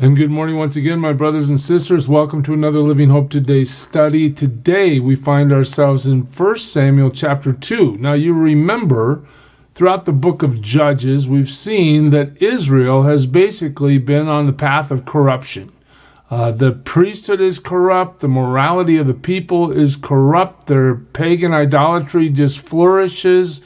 And good morning once again, my brothers and sisters. Welcome to another Living Hope Today study. Today we find ourselves in 1 Samuel chapter 2. Now you remember, throughout the book of Judges, we've seen that Israel has basically been on the path of corruption. The priesthood is corrupt. The morality of the people is corrupt. Their pagan idolatry just flourishes.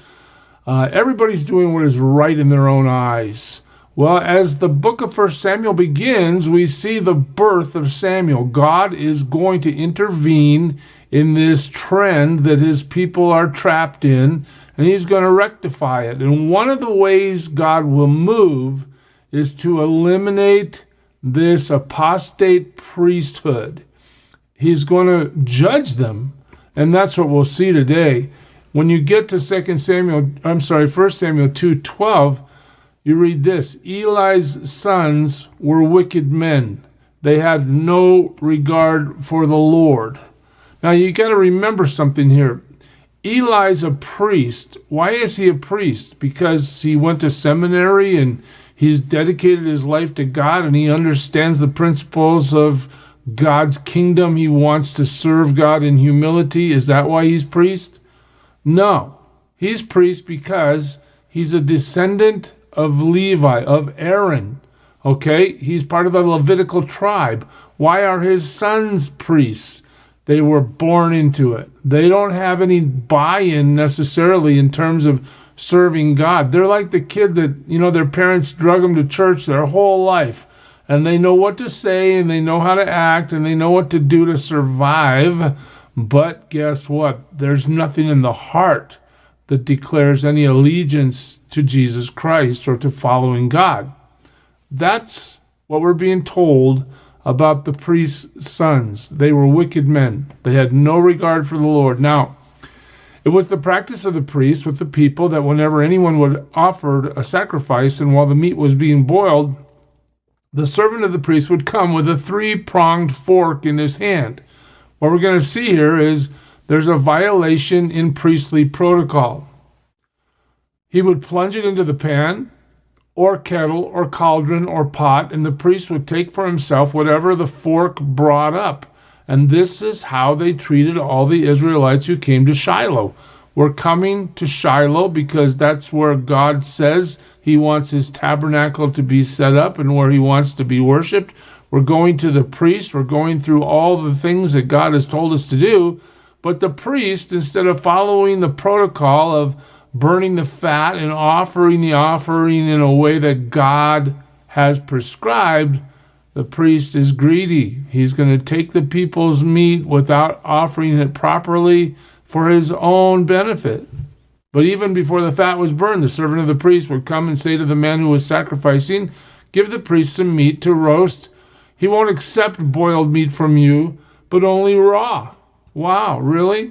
Everybody's doing what is right in their own eyes. Well, as the book of 1 Samuel begins, we see the birth of Samuel. God is going to intervene in this trend that his people are trapped in, and he's going to rectify it. And one of the ways God will move is to eliminate this apostate priesthood. He's going to judge them, and that's what we'll see today. When you get to 1 Samuel 2:12, you read this: Eli's sons were wicked men. They had no regard for the Lord. Now you got to remember something here. Eli's a priest. Why is he a priest? Because he went to seminary and he's dedicated his life to God and he understands the principles of God's kingdom. He wants to serve God in humility. Is that why he's priest? No. He's priest because he's a descendant of Levi, of Aaron. Okay? He's part of the Levitical tribe. Why are his sons priests? They were born into it. They don't have any buy-in necessarily in terms of serving God. They're like the kid that, their parents drug them to church their whole life. And they know what to say, and they know how to act, and they know what to do to survive. But guess what? There's nothing in the heart that declares any allegiance to Jesus Christ or to following God. That's what we're being told about the priest's sons. They were wicked men. They had no regard for the Lord. Now, it was the practice of the priest with the people that whenever anyone would offer a sacrifice, and while the meat was being boiled, the servant of the priest would come with a three-pronged fork in his hand. What we're going to see here is there's a violation in priestly protocol. He would plunge it into the pan or kettle or cauldron or pot, and the priest would take for himself whatever the fork brought up. And this is how they treated all the Israelites who came to Shiloh. We're coming to Shiloh because that's where God says he wants his tabernacle to be set up and where he wants to be worshipped. We're going to the priest. We're going through all the things that God has told us to do. But the priest, instead of following the protocol of burning the fat and offering the offering in a way that God has prescribed, the priest is greedy. He's going to take the people's meat without offering it properly for his own benefit. But even before the fat was burned, the servant of the priest would come and say to the man who was sacrificing, "Give the priest some meat to roast. He won't accept boiled meat from you, but only raw." Wow, really?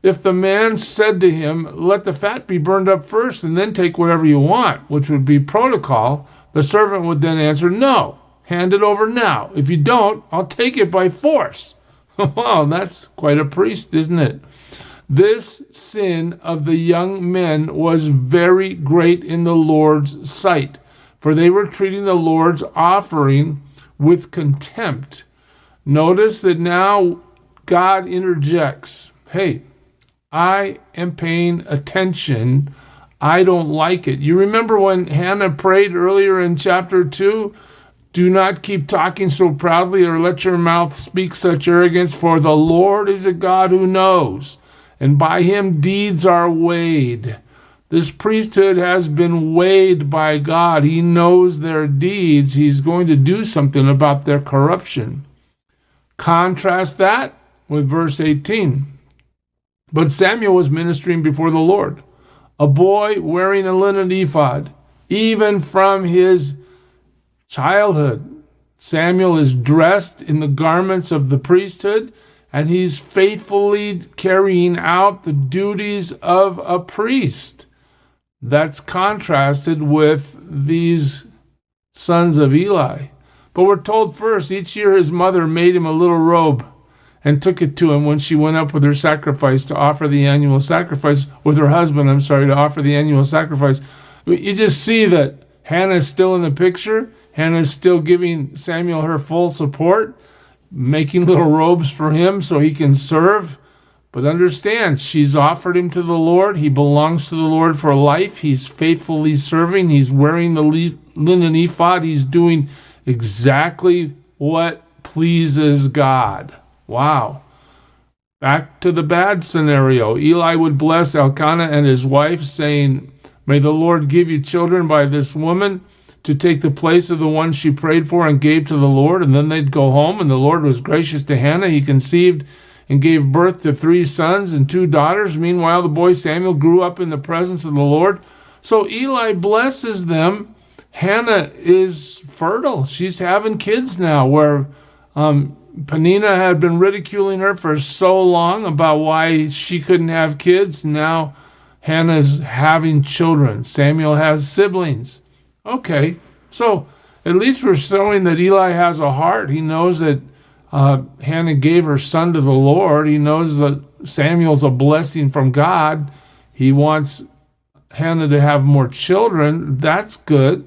If the man said to him, "Let the fat be burned up first and then take whatever you want," which would be protocol, the servant would then answer, "No, hand it over now. If you don't, I'll take it by force." Wow, that's quite a priest, isn't it? This sin of the young men was very great in the Lord's sight, for they were treating the Lord's offering with contempt. Notice that now God interjects. Hey, I am paying attention. I don't like it. You remember when Hannah prayed earlier in chapter 2? Do not keep talking so proudly or let your mouth speak such arrogance, for the Lord is a God who knows, and by him deeds are weighed. This priesthood has been weighed by God. He knows their deeds. He's going to do something about their corruption. Contrast that with verse 18. But Samuel was ministering before the Lord, a boy wearing a linen ephod, even from his childhood. Samuel is dressed in the garments of the priesthood, and he's faithfully carrying out the duties of a priest. That's contrasted with these sons of Eli. But we're told first, each year his mother made him a little robe and took it to him when she went up with her sacrifice to offer the annual sacrifice, with her husband, to offer the annual sacrifice. You just see that Hannah is still in the picture. Hannah's still giving Samuel her full support, making little robes for him so he can serve. But understand, she's offered him to the Lord. He belongs to the Lord for life. He's faithfully serving. He's wearing the linen ephod. He's doing exactly what pleases God. Wow. Back to the bad scenario. Eli would bless Elkanah and his wife, saying, "May the Lord give you children by this woman to take the place of the one she prayed for and gave to the Lord." And then they'd go home, and the Lord was gracious to Hannah. He conceived and gave birth to 3 sons and 2 daughters. Meanwhile, the boy Samuel grew up in the presence of the Lord. So Eli blesses them. Hannah is fertile. She's having kids now, where Peninnah had been ridiculing her for so long about why she couldn't have kids. Now Hannah's having children. Samuel has siblings. Okay, so at least we're showing that Eli has a heart. He knows that Hannah gave her son to the Lord. He knows that Samuel's a blessing from God. He wants Hannah to have more children. That's good.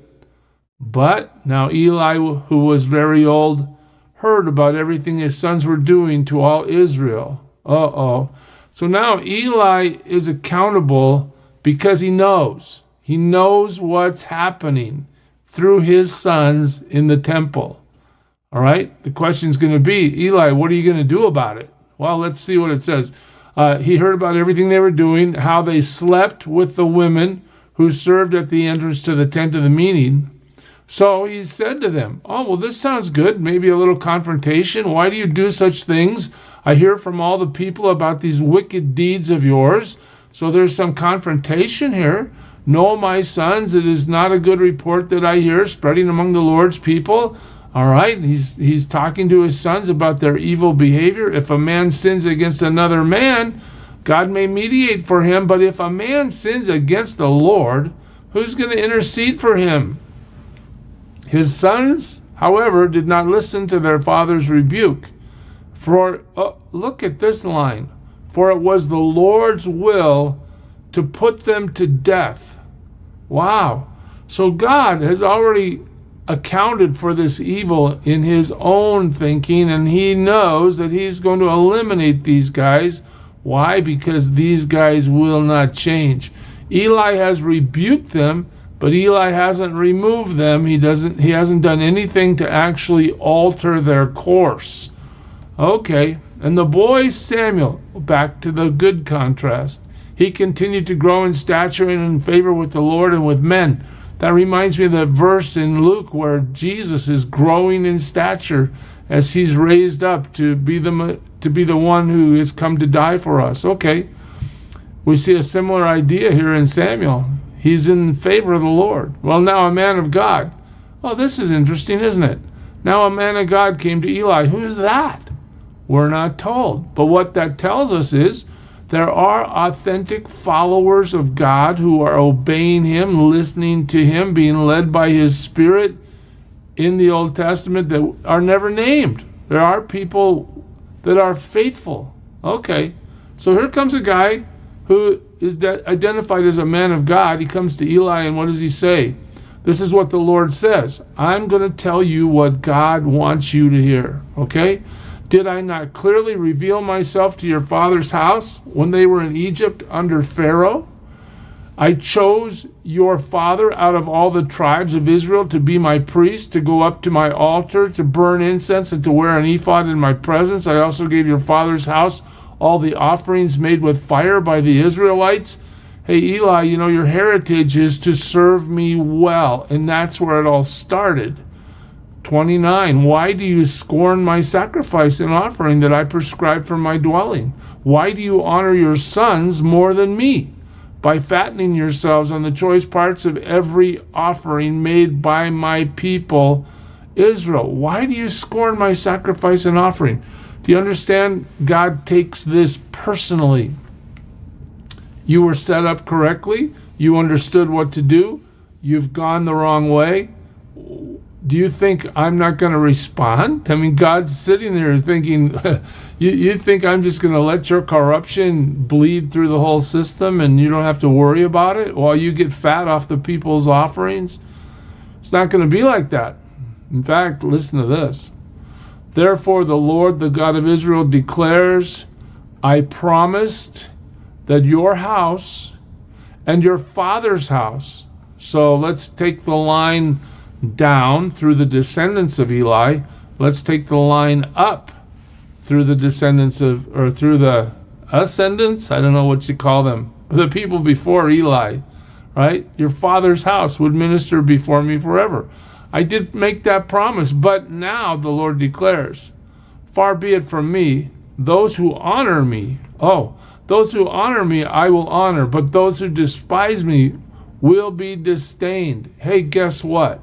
But now Eli, who was very old, heard about everything his sons were doing to all Israel. So now Eli is accountable because he knows. He knows what's happening through his sons in the temple. All right? The question's going to be, Eli, what are you going to do about it? Well, let's see what it says. He heard about everything they were doing, how they slept with the women who served at the entrance to the tent of the meeting. So he said to them, "Oh, well, this sounds good. Maybe a little confrontation. Why do you do such things? I hear from all the people about these wicked deeds of yours." So there's some confrontation here. "No, my sons, it is not a good report that I hear spreading among the Lord's people." All right, he's talking to his sons about their evil behavior. If a man sins against another man, God may mediate for him. But if a man sins against the Lord, who's going to intercede for him? His sons, however, did not listen to their father's rebuke. Look at this line. For it was the Lord's will to put them to death. Wow. So God has already accounted for this evil in his own thinking, and he knows that he's going to eliminate these guys. Why? Because these guys will not change. Eli has rebuked them, but Eli hasn't removed them. He hasn't done anything to actually alter their course. Okay, and the boy Samuel, back to the good contrast. He continued to grow in stature and in favor with the Lord and with men. That reminds me of that verse in Luke where Jesus is growing in stature as he's raised up to be the one who has come to die for us. Okay, we see a similar idea here in Samuel. He's in favor of the Lord. Well, now a man of God. Oh, this is interesting, isn't it? Now a man of God came to Eli. Who is that? We're not told. But what that tells us is there are authentic followers of God who are obeying him, listening to him, being led by his Spirit in the Old Testament that are never named. There are people that are faithful. Okay, so here comes a guy who is identified as a man of God. He comes to Eli, and what does he say? This is what the Lord says. I'm going to tell you what God wants you to hear. Okay? Did I not clearly reveal myself to your father's house when they were in Egypt under Pharaoh? I chose your father out of all the tribes of Israel to be my priest, to go up to my altar, to burn incense, and to wear an ephod in my presence. I also gave your father's house all the offerings made with fire by the Israelites. Hey, Eli, your heritage is to serve me well, and that's where it all started. 29, why do you scorn my sacrifice and offering that I prescribed for my dwelling? Why do you honor your sons more than me by fattening yourselves on the choice parts of every offering made by my people Israel? Why do you scorn my sacrifice and offering? Do you understand? God takes this personally. You were set up correctly. You understood what to do. You've gone the wrong way. Do you think I'm not going to respond? I mean, God's sitting there thinking, you think I'm just going to let your corruption bleed through the whole system and you don't have to worry about it while you get fat off the people's offerings? It's not going to be like that. In fact, listen to this. Therefore, the Lord, the God of Israel, declares, I promised that your house and your father's house. So let's take the line down through the descendants of Eli. Let's take the line up through the descendants of, or through the ascendants. I don't know what you call them. The people before Eli, right? Your father's house would minister before me forever. I did make that promise, but now the Lord declares, far be it from me, those who honor me, those who honor me I will honor, but those who despise me will be disdained. Hey, guess what?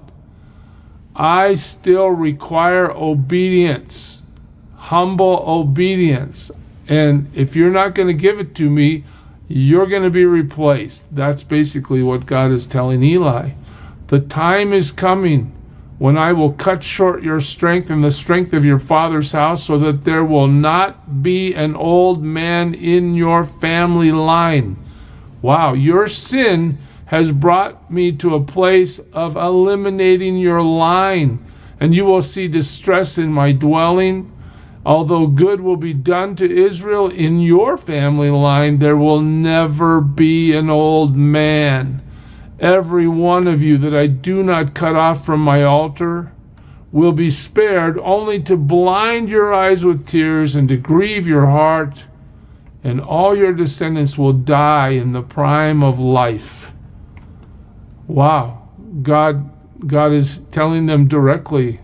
I still require obedience, humble obedience. And if you're not going to give it to me, you're going to be replaced. That's basically what God is telling Eli. The time is coming when I will cut short your strength and the strength of your father's house, so that there will not be an old man in your family line. Wow, your sin has brought me to a place of eliminating your line, and you will see distress in my dwelling. Although good will be done to Israel in your family line, there will never be an old man. Every one of you that I do not cut off from my altar will be spared, only to blind your eyes with tears and to grieve your heart, and all your descendants will die in the prime of life. Wow, God is telling them directly,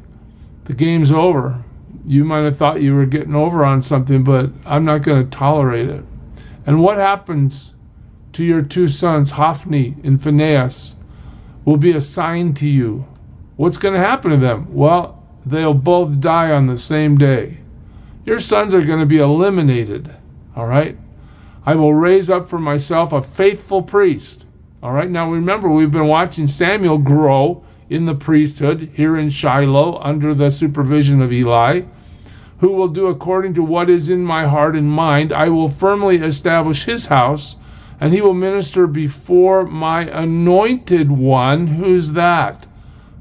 the game's over. You might have thought you were getting over on something, but I'm not going to tolerate it. And what happens to your two sons, Hophni and Phinehas, will be assigned to you. What's going to happen to them? Well, they'll both die on the same day. Your sons are going to be eliminated, all right? I will raise up for myself a faithful priest, all right? Now remember, we've been watching Samuel grow in the priesthood here in Shiloh under the supervision of Eli, who will do according to what is in my heart and mind. I will firmly establish his house, and he will minister before my anointed one. Who's that?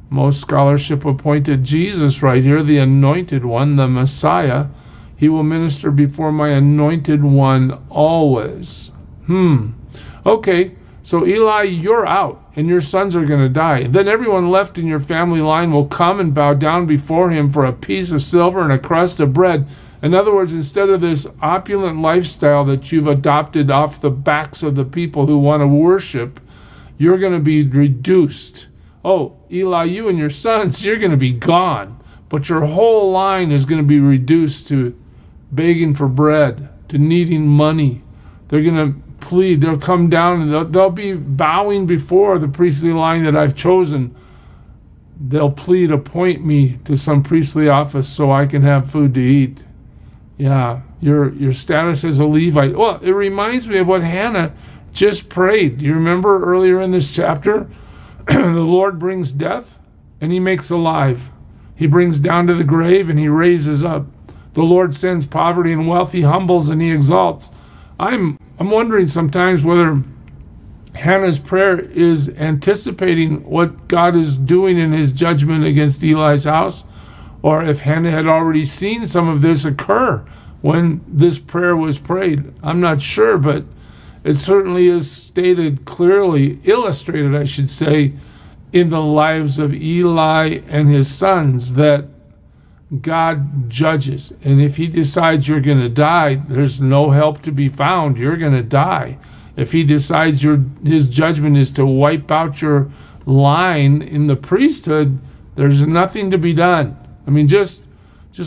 Most scholarship appointed Jesus right here, the anointed one, the Messiah. He will minister before my anointed one always. Okay, so Eli, you're out, and your sons are going to die. Then everyone left in your family line will come and bow down before him for a piece of silver and a crust of bread. In other words, instead of this opulent lifestyle that you've adopted off the backs of the people who want to worship, you're going to be reduced. Oh, Eli, you and your sons, you're going to be gone. But your whole line is going to be reduced to begging for bread, to needing money. They're going to plead. They'll come down and they'll be bowing before the priestly line that I've chosen. They'll plead, appoint me to some priestly office so I can have food to eat. Yeah, your status as a Levite. Well, it reminds me of what Hannah just prayed. Do you remember earlier in this chapter? The Lord brings death and he makes alive. He brings down to the grave and he raises up. The Lord sends poverty and wealth. He humbles and he exalts. I'm wondering sometimes whether Hannah's prayer is anticipating what God is doing in his judgment against Eli's house, or if Hannah had already seen some of this occur when this prayer was prayed. I'm not sure, but it certainly is stated clearly, illustrated, I should say, in the lives of Eli and his sons, that God judges. And if he decides you're going to die, there's no help to be found. You're going to die. If he decides his judgment is to wipe out your line in the priesthood, there's nothing to be done. I mean, just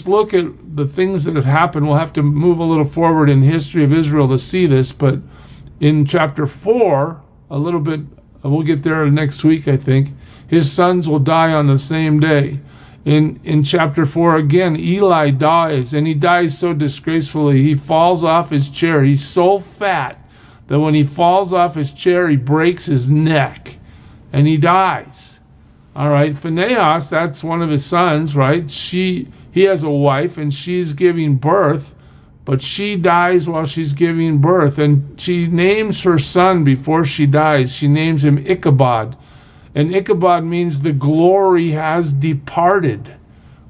look at the things that have happened. We'll have to move a little forward in history of Israel to see this, but in chapter 4, a little bit, we'll get there next week, I think, his sons will die on the same day. In chapter 4, again, Eli dies, and he dies so disgracefully. He falls off his chair. He's so fat that when he falls off his chair, he breaks his neck, and he dies. All right, Phinehas, that's one of his sons, right? He has a wife, and she's giving birth, but she dies while she's giving birth, and she names her son before she dies. She names him Ichabod. And Ichabod means the glory has departed.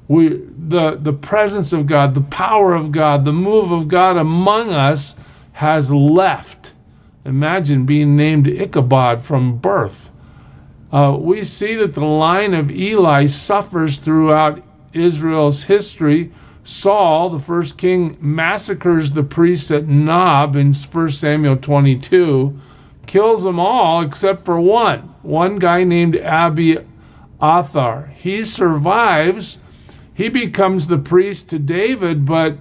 The presence of God, the power of God, the move of God among us has left. Imagine being named Ichabod from birth. We see that the line of Eli suffers throughout Israel's history. Saul, the first king, massacres the priests at Nob in 1 Samuel 22, kills them all except for one guy named Abiathar. He survives. He becomes the priest to David, but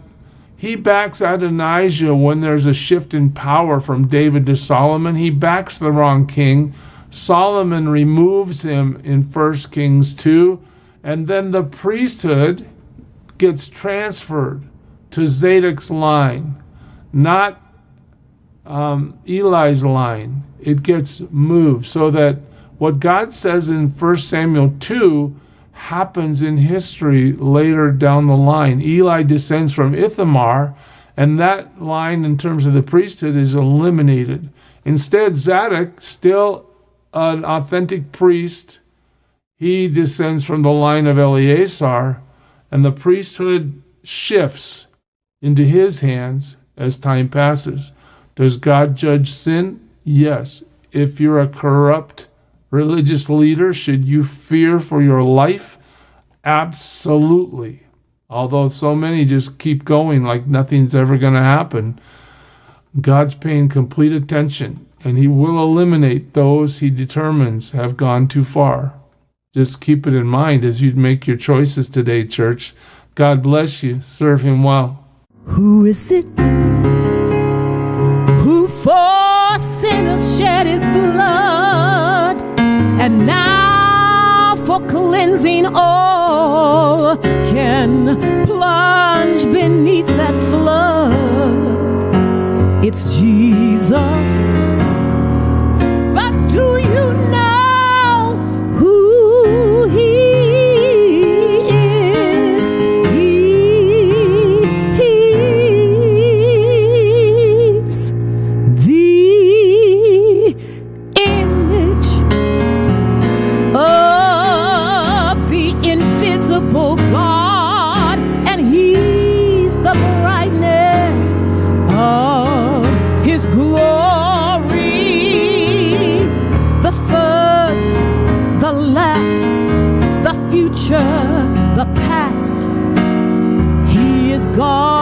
he backs Adonijah when there's a shift in power from David to Solomon. He backs the wrong king. Solomon removes him in 1 Kings 2, and then the priesthood gets transferred to Zadok's line, not Eli's line. It gets moved so that what God says in 1 Samuel 2 happens in history later down the line. Eli descends from Ithamar, and that line in terms of the priesthood is eliminated. Instead, Zadok, still an authentic priest, he descends from the line of Eleazar, and the priesthood shifts into his hands as time passes. Does God judge sin? Yes. If you're a corrupt religious leader, should you fear for your life? Absolutely. Although so many just keep going like nothing's ever going to happen. God's paying complete attention, and he will eliminate those he determines have gone too far. Just keep it in mind as you make your choices today, church. God bless you. Serve him well. Who is it who for sinners shed his blood, and now for cleansing all can plunge beneath that flood? It's Jesus. But do you know who he is? He's the image of the invisible God, and he's the brightness of his glory, the first, the last, the future, the past. He is God.